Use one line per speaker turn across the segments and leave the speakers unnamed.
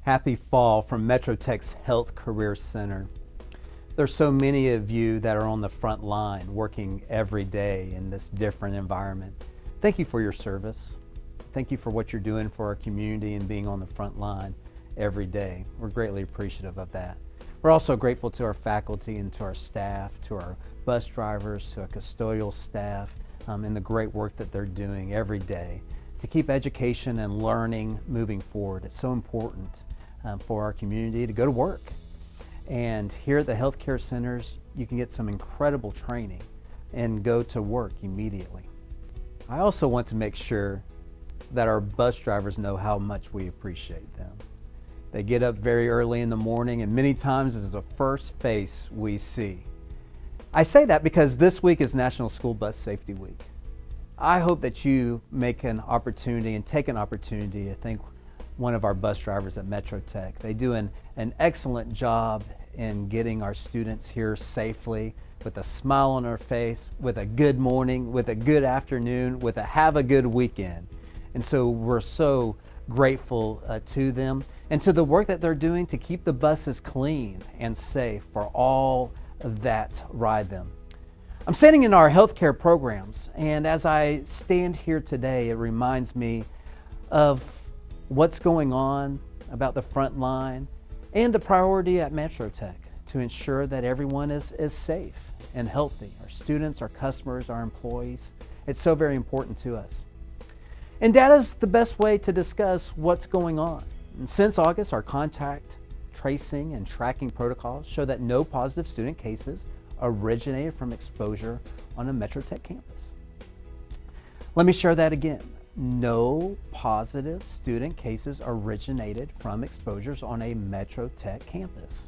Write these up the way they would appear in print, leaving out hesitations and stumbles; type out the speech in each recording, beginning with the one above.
Happy fall from Metro Tech's Health Career Center. There's so many of you that are on the front line working every day in this different environment. Thank you for your service. Thank you for what you're doing for our community and being on the front line every day. We're greatly appreciative of that. We're also grateful to our faculty and to our staff, to our bus drivers, to our custodial staff, and the great work that they're doing every day to keep education and learning moving forward. It's so important for our community to go to work. And here at the healthcare centers, you can get some incredible training and go to work immediately. I also want to make sure that our bus drivers know how much we appreciate them. They get up very early in the morning, and many times it's the first face we see. I say that because this week is National School Bus Safety Week. I hope that you make an opportunity and take an opportunity to thank one of our bus drivers at Metro Tech. They do an excellent job in getting our students here safely, with a smile on their face, with a good morning, with a good afternoon, with a have a good weekend. And so we're so grateful to them and to the work that they're doing to keep the buses clean and safe for all that ride them. I'm standing in our healthcare programs, and as I stand here today, it reminds me of what's going on about the front line and the priority at Metro Tech to ensure that everyone is safe and healthy. Our students, our customers, our employees. It's so very important to us. And data is the best way to discuss what's going on. And since August, our contact tracing and tracking protocols show that no positive student cases originated from exposure on a Metro Tech campus. Let me share that again. No positive student cases originated from exposures on a Metro Tech campus.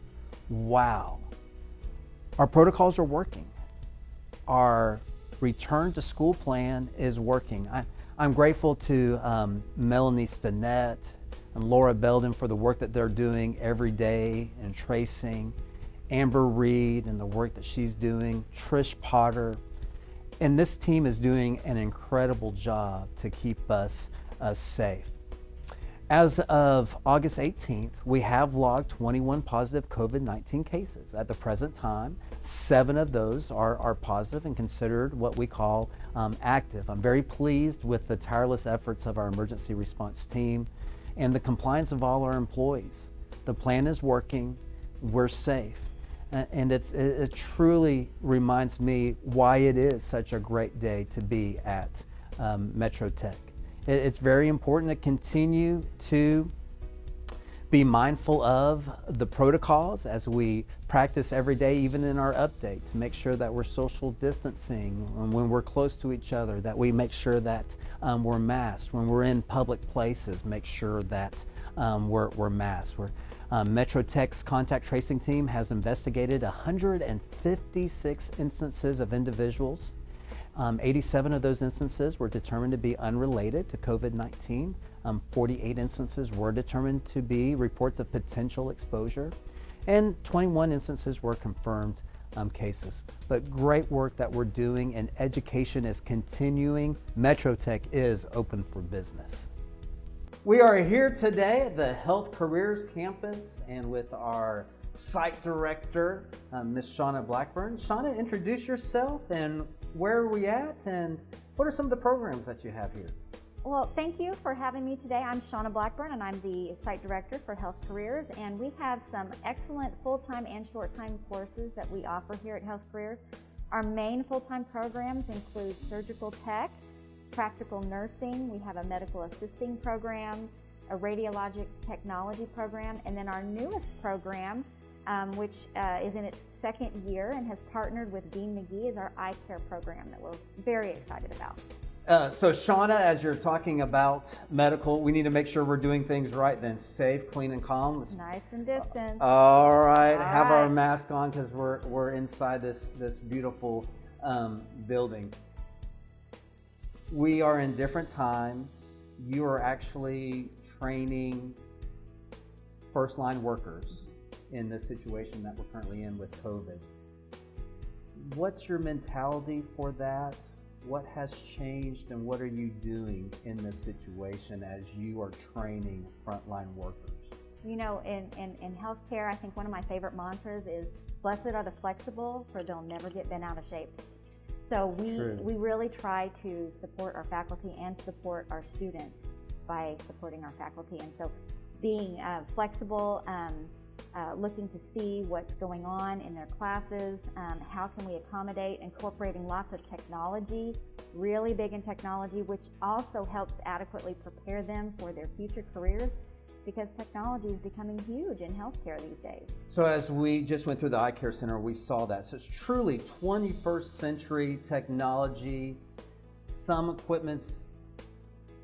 Wow. Our protocols are working. Our return to school plan is working. I'm grateful to Melanie Stinnett and Laura Belden for the work that they're doing every day in tracing, Amber Reed and the work that she's doing, Trish Potter. And this team is doing an incredible job to keep us safe. As of August 18th, we have logged 21 positive COVID-19 cases. At the present time, 7 of those are positive and considered what we call active. I'm very pleased with the tireless efforts of our emergency response team and the compliance of all our employees. The plan is working, we're safe. And it truly reminds me why it is such a great day to be at Metro Tech. It's very important to continue to be mindful of the protocols as we practice every day, even in our update, to make sure that we're social distancing when we're close to each other, that we make sure that we're masked. When we're in public places, make sure that we're masked. Metro Tech's contact tracing team has investigated 156 instances of individuals. 87 of those instances were determined to be unrelated to COVID-19. 48 instances were determined to be reports of potential exposure, and 21 instances were confirmed cases. But great work that we're doing, and education is continuing. Metro Tech is open for business. We are here today at the Health Careers Campus and with our site director, Ms. Shauna Blackburn. Shauna, introduce yourself and where are we at and what are some of the programs that you have here?
Well, thank you for having me today. I'm Shauna Blackburn and I'm the site director for Health Careers, and we have some excellent full-time and short-time courses that we offer here at Health Careers. Our main full-time programs include surgical tech, practical nursing, we have a medical assisting program, a radiologic technology program, and then our newest program, which is in its second year and has partnered with Dean McGee, is our eye care program that we're very excited about.
So Shauna, as you're talking about medical, we need to make sure we're doing things right then. Safe, clean, and calm.
Nice and distant.
All right, have our mask on because we're inside this beautiful building. We are in different times. You are actually training first line workers in this situation that we're currently in with COVID. What's your mentality for that? What has changed and what are you doing in this situation as you are training frontline workers?
You know, in healthcare, I think one of my favorite mantras is, blessed are the flexible, for they'll never get bent out of shape. So we really try to support our faculty and support our students by supporting our faculty. And so being flexible, looking to see what's going on in their classes, how can we accommodate, incorporating lots of technology, really big in technology, which also helps adequately prepare them for their future careers, because technology is becoming huge in healthcare these days.
So as we just went through the eye care center, we saw that. So it's truly 21st century technology. Some equipment's,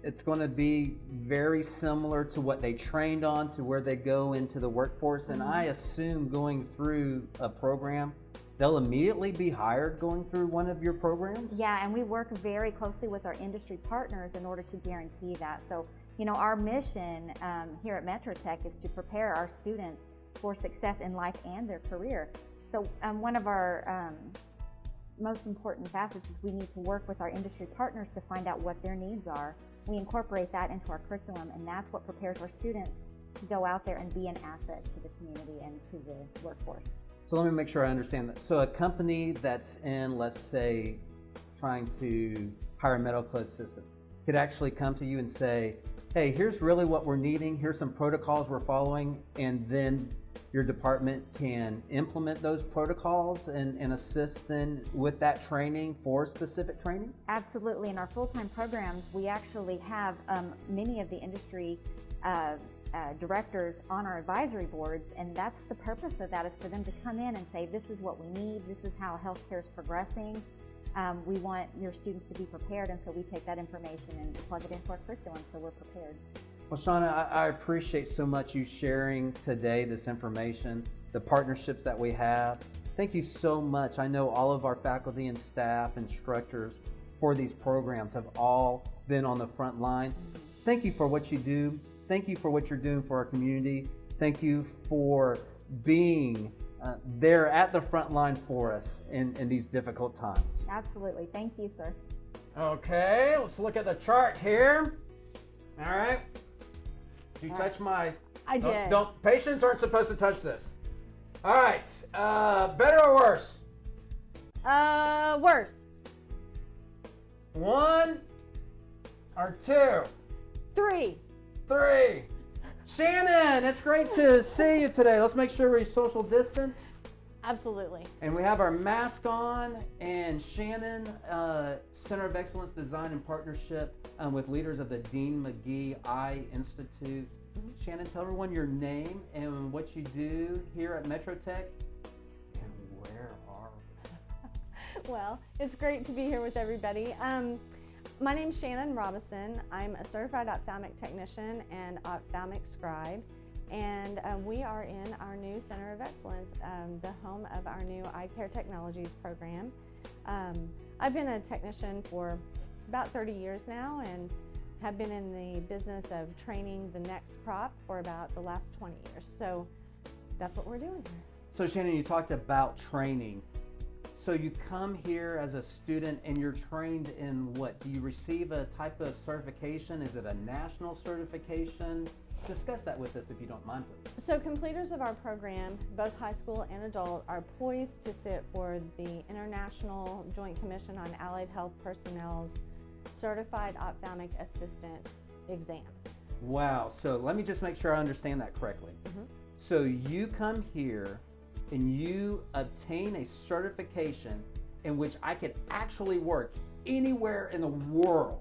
it's going to be very similar to what they trained on, to where they go into the workforce. And I assume going through a program, they'll immediately be hired going through one of your programs?
Yeah, and we work very closely with our industry partners in order to guarantee that. So, you know, our mission here at Metro Tech is to prepare our students for success in life and their career. So one of our most important facets is we need to work with our industry partners to find out what their needs are. We incorporate that into our curriculum, and that's what prepares our students to go out there and be an asset to the community and to the workforce.
So let me make sure I understand that. So a company that's in, let's say, trying to hire medical assistants could actually come to you and say, hey, here's really what we're needing, here's some protocols we're following, and then your department can implement those protocols and assist then with that training for specific training?
Absolutely. In our full-time programs, we actually have many of the industry directors on our advisory boards, and that's the purpose of that, is for them to come in and say, this is what we need, this is how healthcare is progressing. We want your students to be prepared, and so we take that information and plug it into our curriculum so we're prepared.
Well, Shauna, I appreciate so much you sharing today this information, the partnerships that we have. Thank you so much. I know all of our faculty and staff, instructors for these programs have all been on the front line. Thank you for what you do. Thank you for what you're doing for our community. Thank you for being there at the front line for us in these difficult times.
Absolutely. Thank you, sir.
Okay, let's look at the chart here. All right. Did you touch my...
I did.
Patients aren't supposed to touch this. All right. Better or worse?
Worse.
1 or 2?
3.
3. Shannon, it's great to see you today. Let's make sure we social distance.
Absolutely.
And we have our mask on. And Shannon, Center of Excellence Design in partnership with leaders of the Dean McGee Eye Institute. Shannon, tell everyone your name and what you do here at Metro Tech. And where are we?
Well, it's great to be here with everybody. My name's Shannon Robison. I'm a certified ophthalmic technician and ophthalmic scribe, and we are in our new Center of Excellence, the home of our new eye care technologies program. I've been a technician for about 30 years now and have been in the business of training the next crop for about the last 20 years. So that's what we're doing here.
So Shannon, you talked about training. So you come here as a student and you're trained in what? Do you receive a type of certification? Is it a national certification? Discuss that with us if you don't mind, please.
So completers of our program, both high school and adult, are poised to sit for the International Joint Commission on Allied Health Personnel's Certified Ophthalmic Assistant exam.
Wow, so let me just make sure I understand that correctly. So you come here and you obtain a certification in which I could actually work anywhere in the world.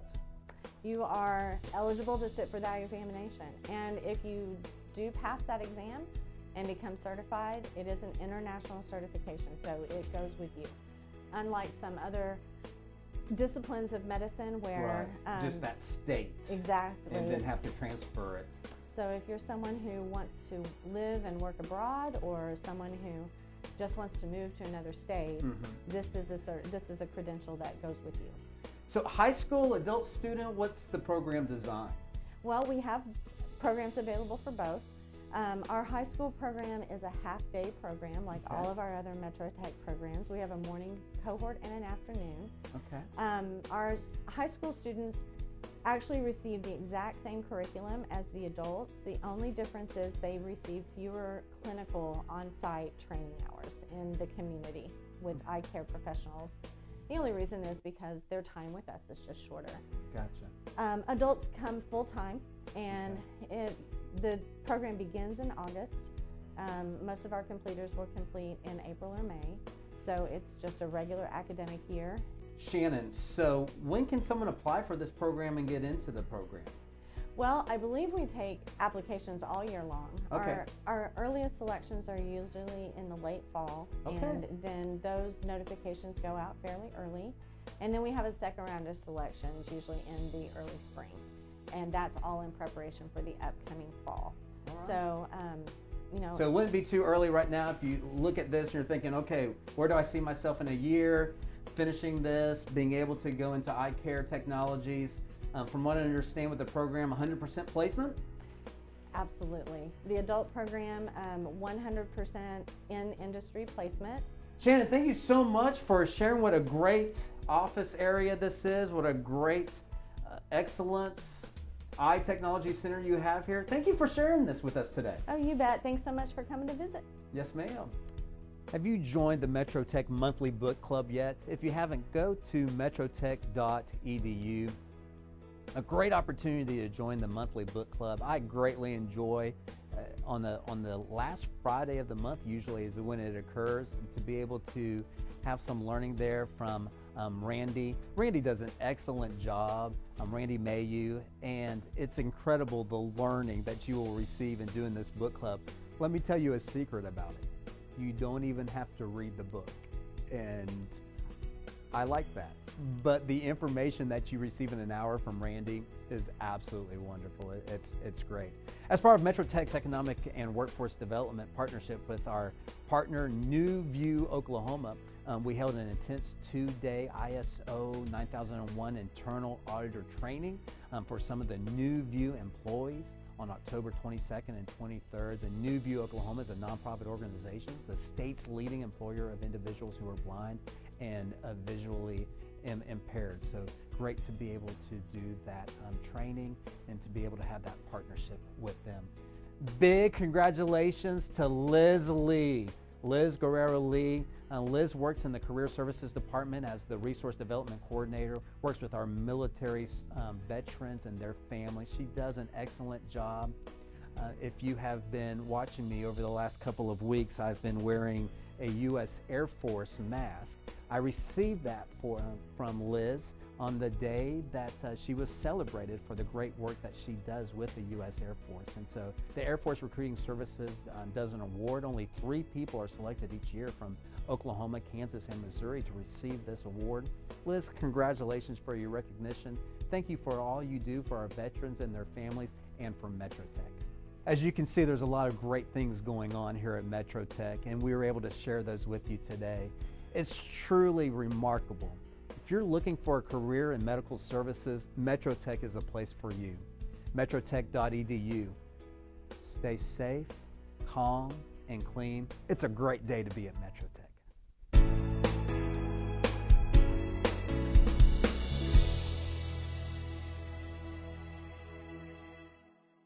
You are eligible to sit for that examination, and if you do pass that exam and become certified, it is an international certification, so it goes with you. Unlike some other disciplines of medicine where
just that state.
Exactly.
And then have to transfer it.
So if you're someone who wants to live and work abroad, or someone who just wants to move to another state, this is a credential that goes with you.
So high school, adult student, what's the program design?
Well, we have programs available for both. Our high school program is a half-day program, like all of our other Metro Tech programs. We have a morning cohort and an afternoon.
Okay.
Our high school students actually receive the exact same curriculum as the adults. The only difference is they receive fewer clinical on-site training hours in the community with eye care professionals. The only reason is because their time with us is just shorter.
Gotcha.
Adults come full-time, and the program begins in August. Most of our completers will complete in April or May, so it's just a regular academic year.
Shannon, so when can someone apply for this program and get into the program?
Well, I believe we take applications all year long.
Okay.
Our earliest selections are usually in the late fall,
Okay.
and then those notifications go out fairly early. And then we have a second round of selections, usually in the early spring. And that's all in preparation for the upcoming fall.
All right.
So, you know.
So it wouldn't be too early right now if you look at this and you're thinking, okay, where do I see myself in a year, finishing this, being able to go into eye care technologies. From what I understand with the program, 100% placement?
Absolutely. The adult program, 100% in industry placement.
Shannon, thank you so much for sharing what a great office area this is, what a great excellence eye technology center you have here. Thank you for sharing this with us today.
Oh, you bet. Thanks so much for coming to visit.
Yes, ma'am. Have you joined the MetroTech Monthly Book Club yet? If you haven't, go to metrotech.edu. A great opportunity to join the monthly book club. I greatly enjoy on the last Friday of the month, usually is when it occurs, to be able to have some learning there from Randy. Randy does an excellent job, Randy Mayu, and it's incredible the learning that you will receive in doing this book club. Let me tell you a secret about it. You don't even have to read the book, and I like that. But the information that you receive in an hour from Randy is absolutely wonderful. It's great. As part of MetroTech's economic and workforce development partnership with our partner New View, Oklahoma, we held an intense 2-day ISO 9001 internal auditor training for some of the New View employees on October 22nd and 23rd. The New View, Oklahoma is a nonprofit organization, the state's leading employer of individuals who are blind and visually impaired. So great to be able to do that training and to be able to have that partnership with them. Big congratulations to Liz Lee. Liz Guerrero Lee. Liz works in the Career Services Department as the Resource Development Coordinator, works with our military veterans and their families. She does an excellent job. If you have been watching me over the last couple of weeks, I've been wearing a U.S. Air Force mask. I received that from Liz on the day that she was celebrated for the great work that she does with the U.S. Air Force. And so the Air Force Recruiting Services does an award. Only 3 people are selected each year from Oklahoma, Kansas, and Missouri to receive this award. Liz, congratulations for your recognition. Thank you for all you do for our veterans and their families and for MetroTech. As you can see, there's a lot of great things going on here at MetroTech, and we were able to share those with you today. It's truly remarkable. If you're looking for a career in medical services, MetroTech is the place for you. metrotech.edu. Stay safe, calm, and clean. It's a great day to be at MetroTech.